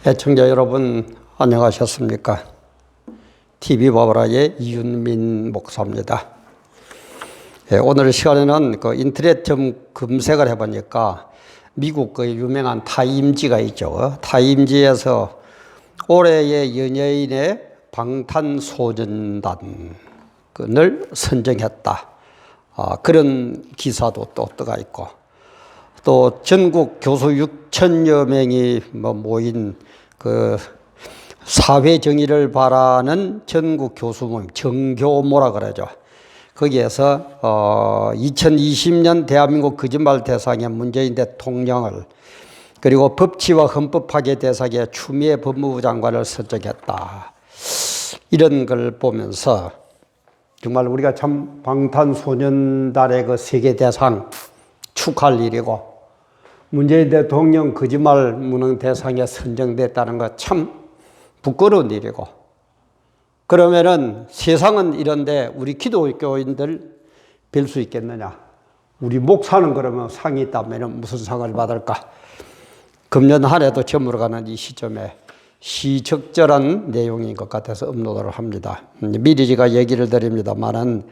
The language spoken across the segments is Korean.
애청자 여러분 안녕하셨습니까? TV바브라의 이윤민 목사입니다. 오늘 시간에는 인터넷 좀 검색을 해보니까 미국 유명한 타임지가 있죠. 타임지에서 올해의 연예인의 방탄소년단을 선정했다. 그런 기사도 또 떠가 있고, 또 전국 교수 6천여 명이 모인 사회 정의를 바라는 전국 교수 모임, 정교모라 그러죠. 거기에서 2020년 대한민국 거짓말 대상의 문재인 대통령을, 그리고 법치와 헌법 파괴 대상의 추미애 법무부 장관을 선정했다. 이런 걸 보면서 정말 우리가 참 방탄소년단의 그 세계 대상 축하할 일이고, 문재인 대통령 거짓말 무능 대상에 선정됐다는 거 참 부끄러운 일이고, 그러면은 세상은 이런데 우리 기독교인들 뵐 수 있겠느냐? 우리 목사는 그러면 상이 있다면 무슨 상을 받을까? 금년 한 해도 저물어가는 이 시점에 시적절한 내용인 것 같아서 업로드를 합니다. 미리 제가 얘기를 드립니다만은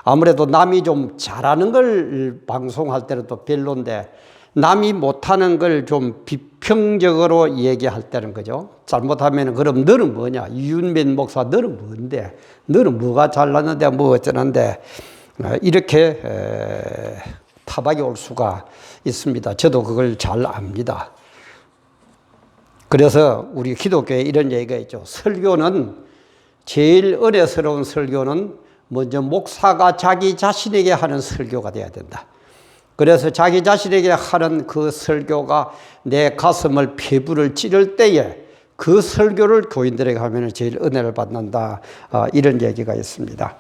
아무래도 남이 좀 잘하는 걸 방송할 때는 또 별론데, 남이 못하는 걸 좀 비평적으로 얘기할 때는 그죠? 잘못하면 그럼 너는 뭐냐? 이윤민 목사 너는 뭔데? 너는 뭐가 잘났는데 뭐 어쩌는데? 이렇게 타박이 올 수가 있습니다. 저도 그걸 잘 압니다. 그래서 우리 기독교에 이런 얘기가 있죠. 설교는, 제일 어려스러운 설교는 먼저 목사가 자기 자신에게 하는 설교가 돼야 된다. 그래서 자기 자신에게 하는 그 설교가 내 가슴을 폐부를 찌를 때에 그 설교를 교인들에게 하면 제일 은혜를 받는다. 이런 얘기가 있습니다.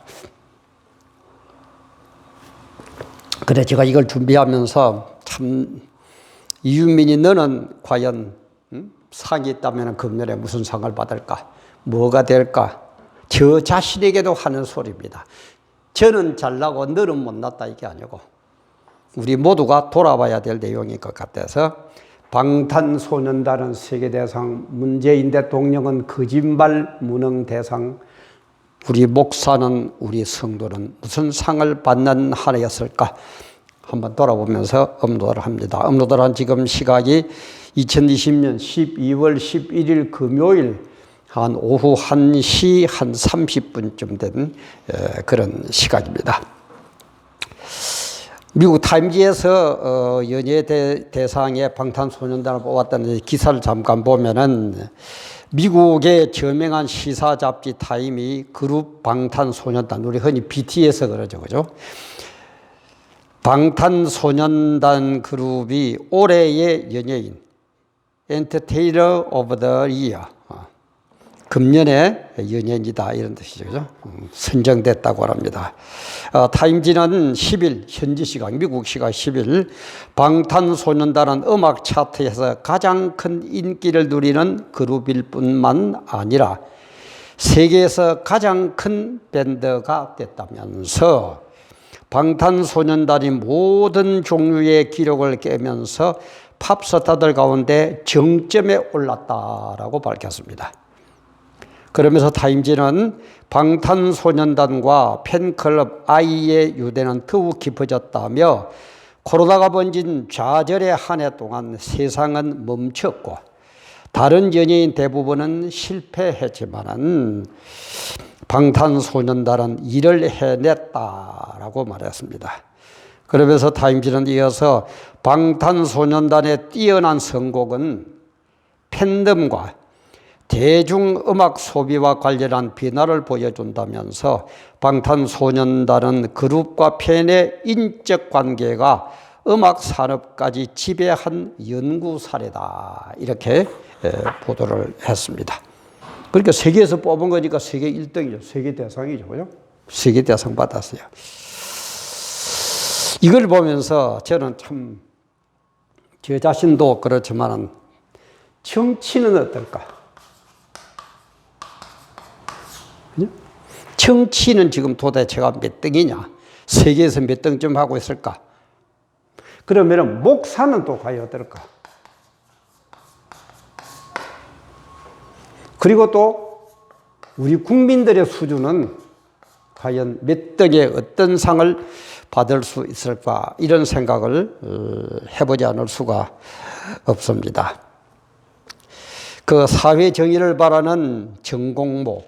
그래 제가 이걸 준비하면서 참, 이윤민이 너는 과연 상이 있다면 금년에 무슨 상을 받을까? 뭐가 될까? 저 자신에게도 하는 소리입니다. 저는 잘나고 너는 못났다 이게 아니고, 우리 모두가 돌아봐야 될 내용일 것 같아서, 방탄소년단은 세계대상, 문재인 대통령은 거짓말 무능 대상, 우리 목사는, 우리 성도는 무슨 상을 받는 한 해였을까? 한번 돌아보면서 업로드를 합니다. 업로드를 한 지금 시각이 2020년 12월 11일 금요일 한 오후 1시 한 30분쯤 된 그런 시각입니다. 미국 타임지에서 연예 대상의 방탄소년단을 뽑았다는 기사를 잠깐 보면은, 미국의 저명한 시사 잡지 타임이 그룹 방탄소년단, 우리 흔히 BTS 그러죠, 그죠? 방탄소년단 그룹이 올해의 연예인, 엔터테이너 오브 더 이어, 금년의 연예인이다 이런 뜻이죠, 그죠? 선정됐다고 합니다. 타임지는 10일 현지 시각, 미국 시각 10일 방탄소년단은 음악 차트에서 가장 큰 인기를 누리는 그룹일 뿐만 아니라 세계에서 가장 큰 밴드가 됐다면서, 방탄소년단이 모든 종류의 기록을 깨면서 팝스타들 가운데 정점에 올랐다라고 밝혔습니다. 그러면서 타임지는 방탄소년단과 팬클럽 아이의 유대는 더욱 깊어졌다며, 코로나가 번진 좌절의 한 해 동안 세상은 멈췄고 다른 연예인 대부분은 실패했지만은 방탄소년단은 일을 해냈다라고 말했습니다. 그러면서 타임지는 이어서 방탄소년단의 뛰어난 선곡은 팬덤과 대중음악 소비와 관련한 변화를 보여준다면서, 방탄소년단은 그룹과 팬의 인적 관계가 음악 산업까지 지배한 연구 사례다. 이렇게 보도를 했습니다. 그러니까 세계에서 뽑은 거니까 세계 1등이죠. 세계 대상이죠. 그죠? 세계 대상 받았어요. 이걸 보면서 저는 참, 저 자신도 그렇지만 정치는 어떨까? 정치는 지금 도대체가 몇 등이냐? 세계에서 몇 등쯤 하고 있을까? 그러면 목사는 또 과연 어떨까? 그리고 또 우리 국민들의 수준은 과연 몇 등의 어떤 상을 받을 수 있을까, 이런 생각을 해보지 않을 수가 없습니다. 그 사회 정의를 바라는 전공모,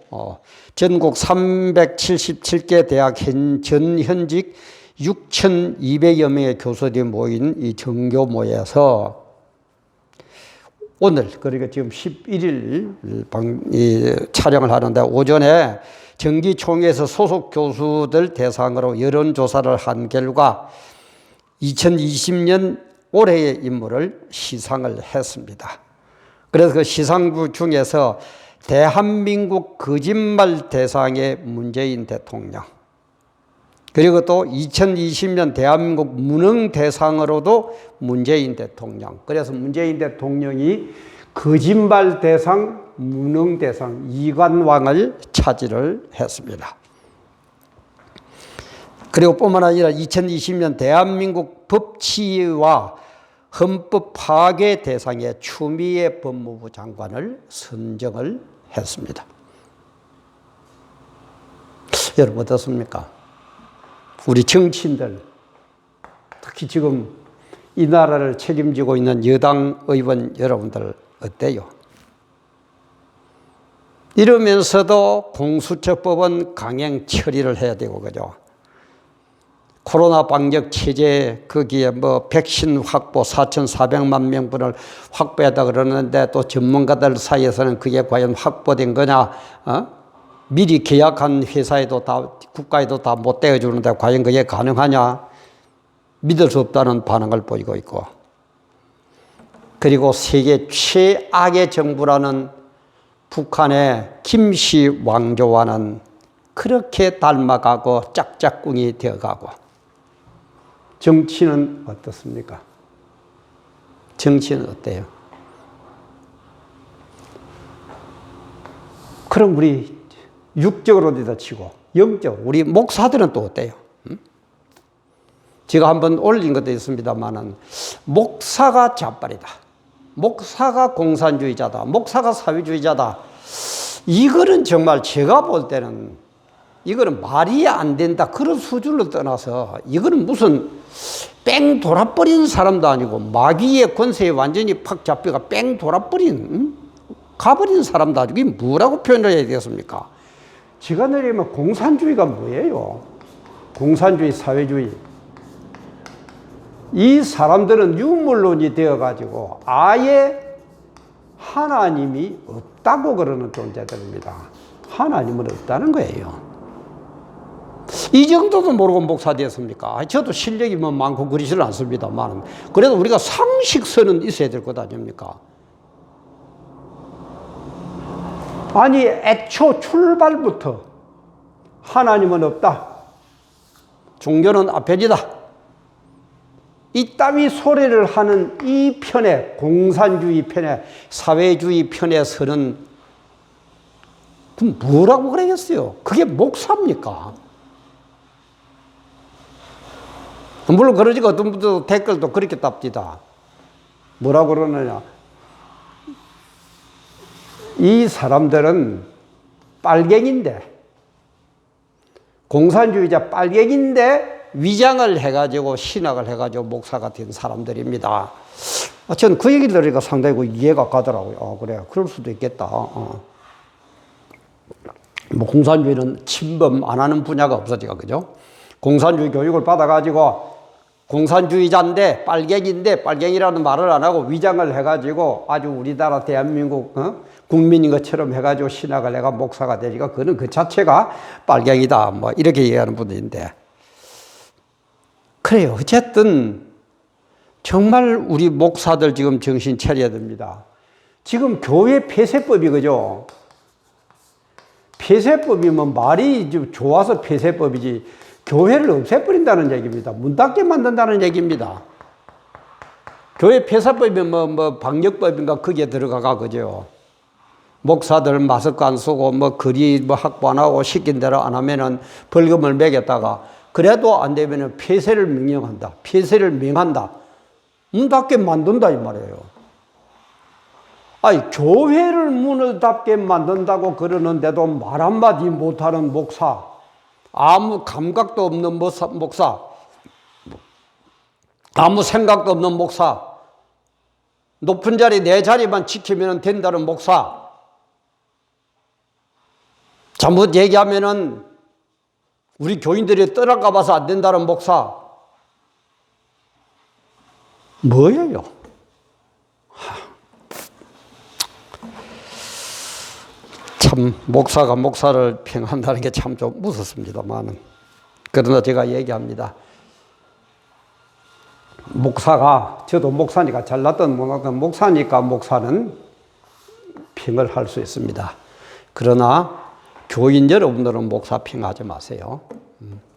전국 377개 대학 전현직 6,200여 명의 교수들이 모인 이 정교모에서 오늘, 그러니까 지금 11일 촬영을 하는데, 오전에 정기총회에서 소속 교수들 대상으로 여론조사를 한 결과 2020년 올해의 인물을 시상을 했습니다. 그래서 그 시상부 중에서 대한민국 거짓말 대상의 문재인 대통령, 그리고 또 2020년 대한민국 무능 대상으로도 문재인 대통령, 그래서 문재인 대통령이 거짓말 대상, 무능 대상 이관왕을 차지를 했습니다. 그리고 뿐만 아니라 2020년 대한민국 법치와 헌법 파괴 대상에 추미애 법무부 장관을 선정을 했습니다. 여러분 어떻습니까? 우리 정치인들, 특히 지금 이 나라를 책임지고 있는 여당 의원 여러분들 어때요? 이러면서도 공수처법은 강행 처리를 해야 되고, 그죠? 코로나 방역 체제, 거기에 뭐 백신 확보 4,400만 명분을 확보했다 그러는데, 또 전문가들 사이에서는 그게 과연 확보된 거냐? 미리 계약한 회사에도 다, 국가에도 다 못 떼어주는데 과연 그게 가능하냐? 믿을 수 없다는 반응을 보이고 있고, 그리고 세계 최악의 정부라는 북한의 김씨 왕조와는 그렇게 닮아가고 짝짝꿍이 되어가고, 정치는 어떻습니까? 정치는 어때요? 그럼 우리 육적으로도 치고 영적으로 우리 목사들은 또 어때요? 제가 한번 올린 것도 있습니다만은, 목사가 좌빨이다, 목사가 공산주의자다, 목사가 사회주의자다, 이거는 정말 제가 볼 때는 이거는 말이 안 된다, 그런 수준으로 떠나서 이거는 무슨 뺑 돌아버린 사람도 아니고 마귀의 권세에 완전히 팍 잡혀가 뺑 돌아버린, 가버린 사람도 아니고, 이게 뭐라고 표현을 해야 되겠습니까? 제가 내리면 공산주의가 뭐예요? 공산주의, 사회주의. 이 사람들은 유물론이 되어가지고 아예 하나님이 없다고 그러는 존재들입니다. 하나님은 없다는 거예요. 이 정도도 모르고 목사 되었습니까? 저도 실력이 뭐 많고 그러지는 않습니다만, 그래도 우리가 상식선은 있어야 될 것 아닙니까? 아니, 애초 출발부터 하나님은 없다, 종교는 아편이다, 이따위 소리를 하는 이 편에, 공산주의 편에, 사회주의 편에 서는, 그럼 뭐라고 그러겠어요? 그게 목사입니까? 물론 그러지가 어떤 분들도 댓글도 그렇게 답디다. 뭐라고 그러느냐? 이 사람들은 빨갱인데, 공산주의자 빨갱인데 위장을 해가지고 신학을 해가지고 목사가 된 사람들입니다. 저는 그 얘기를 들으니까 상당히 이해가 가더라고요. 그래, 그럴 수도 있겠다. 뭐 공산주의는 침범 안 하는 분야가 없어지가, 그죠? 공산주의 교육을 받아가지고 공산주의자인데 빨갱인데 빨갱이라는 말을 안 하고 위장을 해가지고 아주 우리나라 대한민국 국민인 것처럼 해가지고 신학을 해가 목사가 되니까 그는 그 자체가 빨갱이다, 뭐 이렇게 얘기하는 분들인데, 그래요. 어쨌든 정말 우리 목사들 지금 정신 차려야 됩니다. 지금 교회 폐쇄법이, 그죠? 폐쇄법이면 말이 좀 좋아서 폐쇄법이지, 교회를 없애버린다는 얘기입니다. 문 닫게 만든다는 얘기입니다. 교회 폐쇄법이면 뭐 방역법인가 거기에 들어가가, 그죠? 목사들 마스크 안 쓰고 뭐 거리 뭐 확보 안 하고 시킨 대로 안 하면은 벌금을 매겼다가, 그래도 안 되면은 폐쇄를 명령한다, 폐쇄를 명한다, 문 닫게 만든다 이 말이에요. 아니, 교회를 문을 닫게 만든다고 그러는데도 말 한마디 못하는 목사, 아무 감각도 없는 목사, 아무 생각도 없는 목사, 높은 자리 내 자리만 지키면 된다는 목사, 잘못 얘기하면은 우리 교인들이 떠나가 봐서 안 된다는 목사, 뭐예요? 참 목사가 목사를 평한다는 게 참 좀 무섭습니다만은, 그러나 제가 얘기합니다. 목사가, 저도 목사니까 잘났던 못났던 목사니까 목사는 평을 할 수 있습니다. 그러나 교인 여러분들은 목사 평하지 마세요.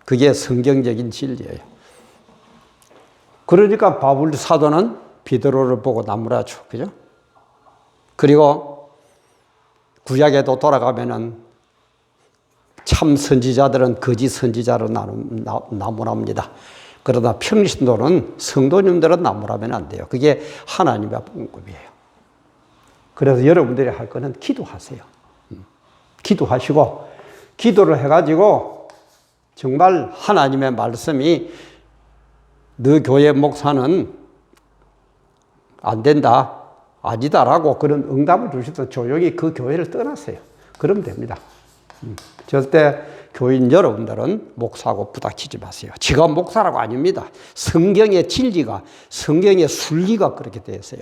그게 성경적인 진리예요. 그러니까 바울 사도는 베드로를 보고 나무라죠. 그죠? 그리고 구약에도 돌아가면은 참 선지자들은 거짓 선지자로 나무랍니다. 그러나 평신도는 성도님들은 나무라면 안 돼요. 그게 하나님의 분급이에요. 그래서 여러분들이 할 거는 기도하세요. 기도하시고, 기도를 해가지고 정말 하나님의 말씀이 너 교회 목사는 안 된다, 아니다라고 그런 응답을 주셔서 조용히 그 교회를 떠나세요. 그러면 됩니다. 절대 교인 여러분들은 목사하고 부닥치지 마세요. 제가 목사라고 아닙니다. 성경의 진리가, 성경의 순리가 그렇게 되어 있어요.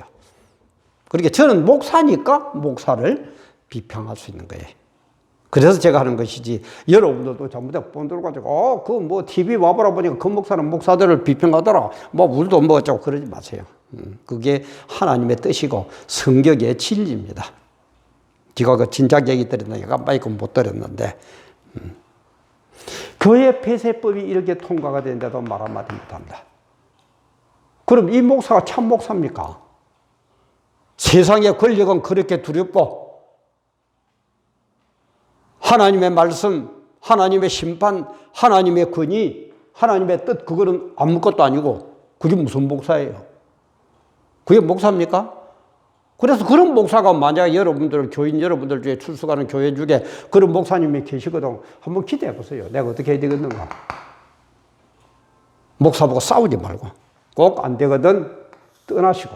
그러니까 저는 목사니까 목사를 비평할 수 있는 거예요. 그래서 제가 하는 것이지, 여러분들도 잘못하고 본들어가지고 그 뭐 TV 와보라 보니까 그 목사는 목사들을 비평하더라, 뭐 물도 뭐 어쩌고 그러지 마세요. 그게 하나님의 뜻이고 성경의 진리입니다. 제가 그 진작 얘기 드렸는데 깜빡이 못 드렸는데, 교회 폐쇄법이 이렇게 통과가 되는데도 말 한마디 못합니다. 그럼 이 목사가 참 목사입니까? 세상의 권력은 그렇게 두렵고 하나님의 말씀, 하나님의 심판, 하나님의 권위, 하나님의 뜻, 그거는 아무것도 아니고 그게 무슨 목사예요? 그게 목사입니까? 그래서 그런 목사가 만약에 여러분들, 교인 여러분들 중에 출석하는 교회 중에 그런 목사님이 계시거든. 한번 기대해 보세요. 내가 어떻게 해야 되겠는가? 목사 보고 싸우지 말고, 꼭 안 되거든 떠나시고.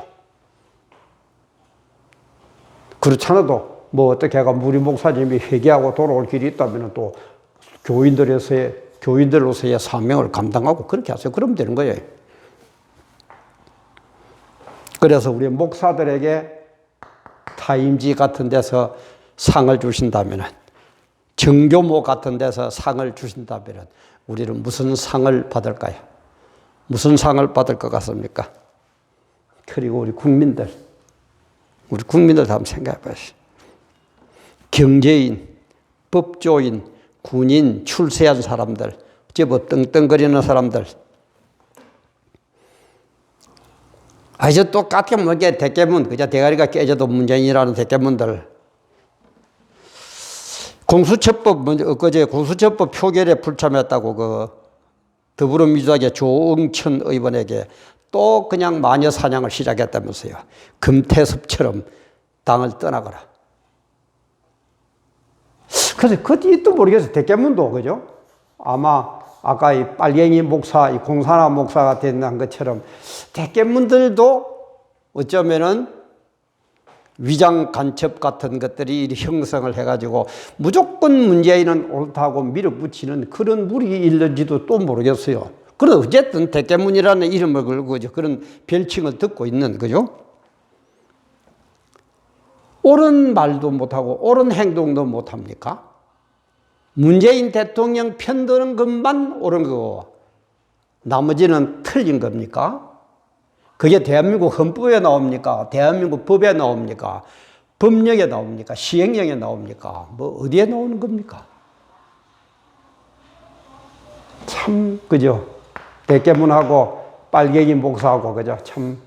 그렇잖아도 뭐 어떻게 해가 우리 목사님이 회개하고 돌아올 길이 있다면 또 교인들로서의 사명을 감당하고 그렇게 하세요. 그러면 되는 거예요. 그래서 우리 목사들에게 타임지 같은 데서 상을 주신다면, 정교모 같은 데서 상을 주신다면 우리는 무슨 상을 받을까요? 무슨 상을 받을 것 같습니까? 그리고 우리 국민들 한번 생각해 보시죠. 경제인, 법조인, 군인, 출세한 사람들, 제법 떵떵거리는 사람들, 아주 똑같게 뭐게 대깨문, 그저 대가리가 깨져도 문재인이라는 대깨문들, 공수처법 먼저 엊그제 공수처법 표결에 불참했다고 그 더불어민주당의 조응천 의원에게 또 그냥 마녀 사냥을 시작했다면서요. 금태섭처럼 당을 떠나거라. 그래서 그 뒤도 모르겠어요. 대깨문도 그죠? 아마 아까 이 빨갱이 목사, 이 공산화 목사가 된 것처럼 대깨문들도 어쩌면은 위장 간첩 같은 것들이 형성을 해가지고 무조건 문재인은 옳다고 밀어붙이는 그런 물이 있는지도 또 모르겠어요. 그래도 어쨌든 대깨문이라는 이름을 걸고 그런 별칭을 듣고 있는 거죠. 옳은 말도 못하고 옳은 행동도 못합니까? 문재인 대통령 편드는 것만 옳은 거고 나머지는 틀린 겁니까? 그게 대한민국 헌법에 나옵니까? 대한민국 법에 나옵니까? 법령에 나옵니까? 시행령에 나옵니까? 뭐 어디에 나오는 겁니까? 참 그죠? 대깨문하고 빨갱이 목사하고 그죠? 참.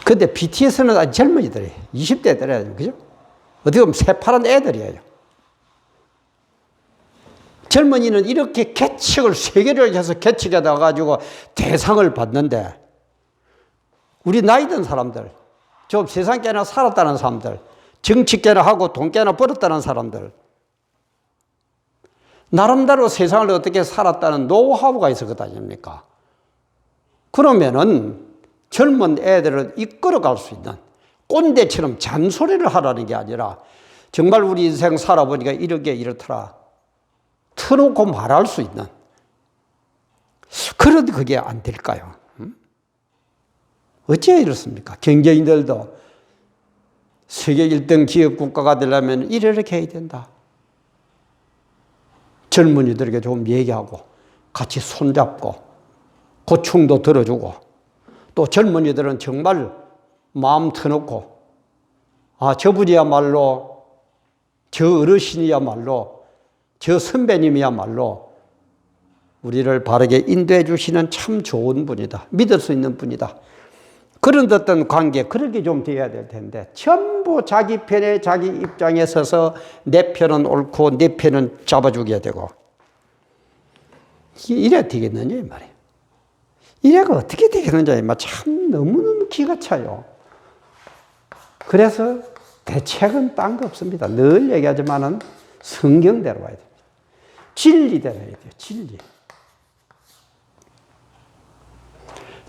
근데 BTS는 아직 젊은이들이에요. 20대들이에요. 그죠? 어떻게 보면 새파란 애들이에요. 젊은이는 이렇게 개척을 세계를 해서 개척해 놔가지고 대상을 받는데 우리 나이 든 사람들, 좀 세상 깨나 살았다는 사람들, 정치 깨나 하고 돈 깨나 벌었다는 사람들, 나름대로 세상을 어떻게 살았다는 노하우가 있을 것 아닙니까? 그러면은 젊은 애들을 이끌어갈 수 있는, 꼰대처럼 잔소리를 하라는 게 아니라 정말 우리 인생 살아보니까 이렇게 이렇더라 터놓고 말할 수 있는, 그런데 그게 안 될까요? 어찌 이렇습니까? 경제인들도 세계 1등 기업 국가가 되려면 이렇게 해야 된다. 젊은이들에게 좀 얘기하고 같이 손잡고 고충도 들어주고, 또 젊은이들은 정말 마음 터놓고, 아, 저분이야말로, 저 어르신이야말로, 저 선배님이야말로 우리를 바르게 인도해 주시는 참 좋은 분이다, 믿을 수 있는 분이다, 그런 어떤 관계, 그렇게 좀 돼야 될 텐데 전부 자기 편에 자기 입장에 서서 내 편은 옳고 내 편은 잡아주게 되고, 이래 되겠느냐 이 말이에요. 이래가 어떻게 되겠느냐 이 말, 참 너무너무 기가 차요. 그래서 대책은 딴 거 없습니다. 늘 얘기하지만은 성경대로 와야 됩니다. 진리대로 해야 돼요. 진리.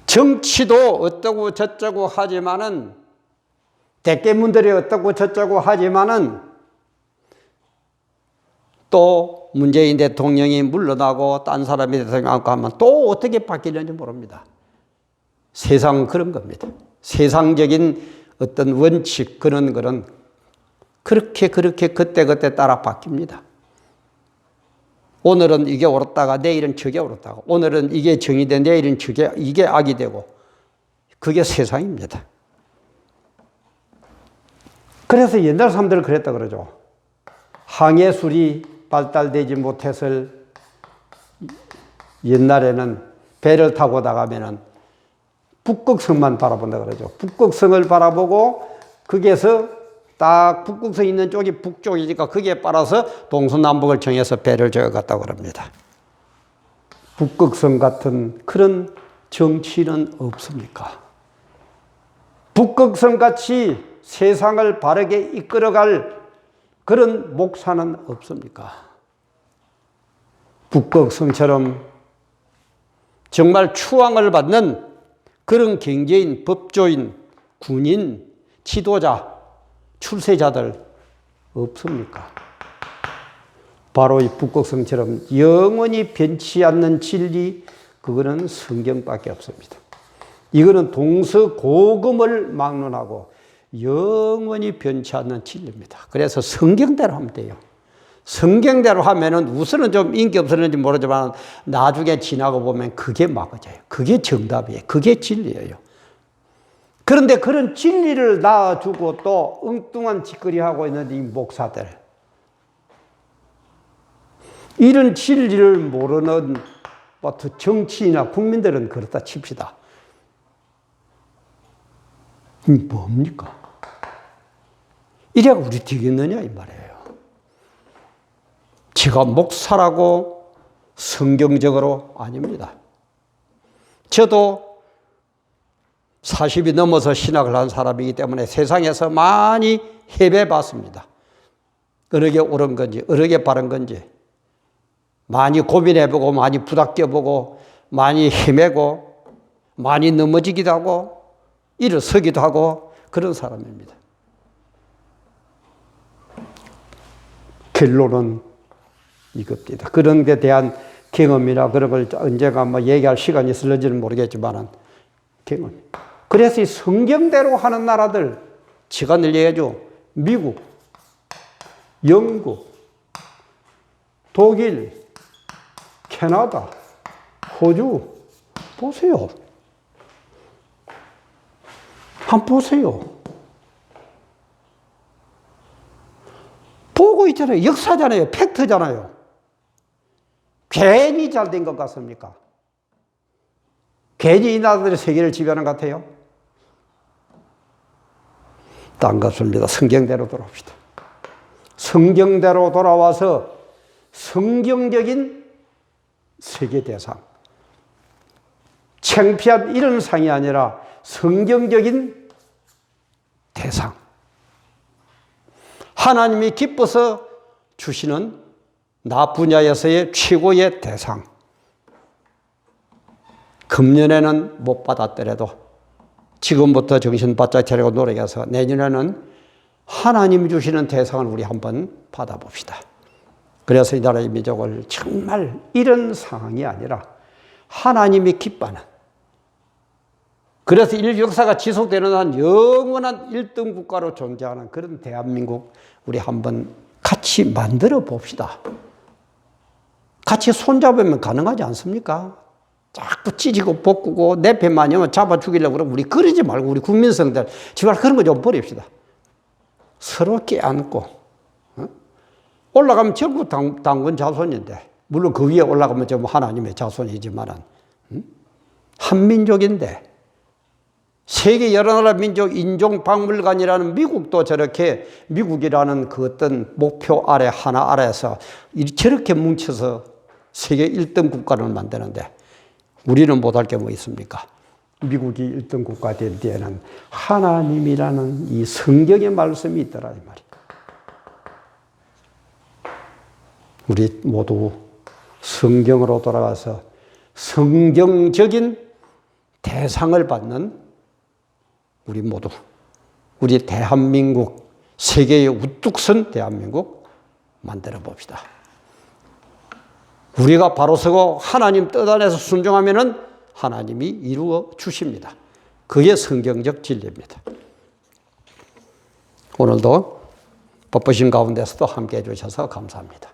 정치도 어떠고 저쩌고 하지만은, 대깨문들이 어떠고 저쩌고 하지만은, 또 문재인 대통령이 물러나고 딴 사람이 대통령하고 하면 또 어떻게 바뀌는지 모릅니다. 세상은 그런 겁니다. 세상적인 어떤 원칙, 그런 거는 그렇게 그때 따라 바뀝니다. 오늘은 이게 옳았다가 내일은 저게 옳았다고, 오늘은 이게 정이 돼 내일은 이게 악이 되고, 그게 세상입니다. 그래서 옛날 사람들은 그랬다 그러죠. 항해술이 발달되지 못했을 옛날에는 배를 타고 나가면은 북극성만 바라본다 그러죠. 북극성을 바라보고 거기에서 딱 북극성 있는 쪽이 북쪽이니까 거기에 빨아서 동서남북을 정해서 배를 저어갔다고 합니다. 북극성 같은 그런 정치는 없습니까? 북극성 같이 세상을 바르게 이끌어갈 그런 목사는 없습니까? 북극성처럼 정말 추앙을 받는 그런 경제인, 법조인, 군인, 지도자, 출세자들 없습니까? 바로 이 북극성처럼 영원히 변치 않는 진리, 그거는 성경밖에 없습니다. 이거는 동서고금을 막론하고 영원히 변치 않는 진리입니다. 그래서 성경대로 하면 돼요. 성경대로 하면은 우선은 좀 인기 없었는지 모르지만 나중에 지나고 보면 그게 맞아요. 그게 정답이에요. 그게 진리예요. 그런데 그런 진리를 낳아주고 또 엉뚱한 짓거리 하고 있는 이 목사들, 이런 진리를 모르는 정치인이나 국민들은 그렇다 칩시다. 뭡니까? 이래가 우리 되겠느냐 이 말이에요. 제가 목사라고 성경적으로 아닙니다. 저도 40이 넘어서 신학을 한 사람이기 때문에 세상에서 많이 헤매봤습니다. 어느 게 옳은 건지 어느 게 바른 건지 많이 고민해보고 많이 부닥겨보고 많이 헤매고 많이 넘어지기도 하고 일어서기도 하고 그런 사람입니다. 결론은 이겁니다. 그런 데 대한 경험이나 그런 걸 언젠가 얘기할 시간이 있을지는 모르겠지만 경험. 그래서 이 성경대로 하는 나라들, 제가 늘 얘기하죠. 미국, 영국, 독일, 캐나다, 호주 보세요. 한번 보세요. 보고 있잖아요. 역사잖아요. 팩트잖아요. 괜히 잘 된 것 같습니까? 괜히 이 나라들이 세계를 지배하는 것 같아요? 딴 것입니다. 성경대로 돌아옵시다. 성경대로 돌아와서 성경적인 세계 대상, 창피한 이런 상이 아니라 성경적인 대상. 하나님이 기뻐서 주시는 나 분야에서의 최고의 대상. 금년에는 못 받았더라도 지금부터 정신 바짝 차리고 노력해서 내년에는 하나님이 주시는 대상을 우리 한번 받아봅시다. 그래서 이 나라의 민족을 정말 이런 상황이 아니라 하나님이 기뻐하는, 그래서 인류 역사가 지속되는 한 영원한 1등 국가로 존재하는 그런 대한민국 우리 한번 같이 만들어 봅시다. 같이 손잡으면 가능하지 않습니까? 자꾸 찢고 볶고 내 편만 오면 잡아 죽이려고 그러면 우리 그러지 말고 우리 국민성들 제발 그런 거 좀 버립시다. 서로 껴안고 올라가면 전부 당군 자손인데, 물론 그 위에 올라가면 전부 하나님의 자손이지만 한민족인데, 세계 여러 나라 민족 인종박물관이라는 미국도 저렇게 미국이라는 그 어떤 목표 아래 하나 아래에서 저렇게 뭉쳐서 세계 1등 국가를 만드는데 우리는 못할 게 뭐 있습니까? 미국이 1등 국가 된 뒤에는 하나님이라는 이 성경의 말씀이 있더라 이 말이에요. 우리 모두 성경으로 돌아가서 성경적인 대상을 받는 우리 모두, 우리 대한민국, 세계의 우뚝 선 대한민국 만들어 봅시다. 우리가 바로 서고 하나님 뜻 안에서 순종하면은 하나님이 이루어 주십니다. 그게 성경적 진리입니다. 오늘도 바쁘신 가운데서도 함께 해주셔서 감사합니다.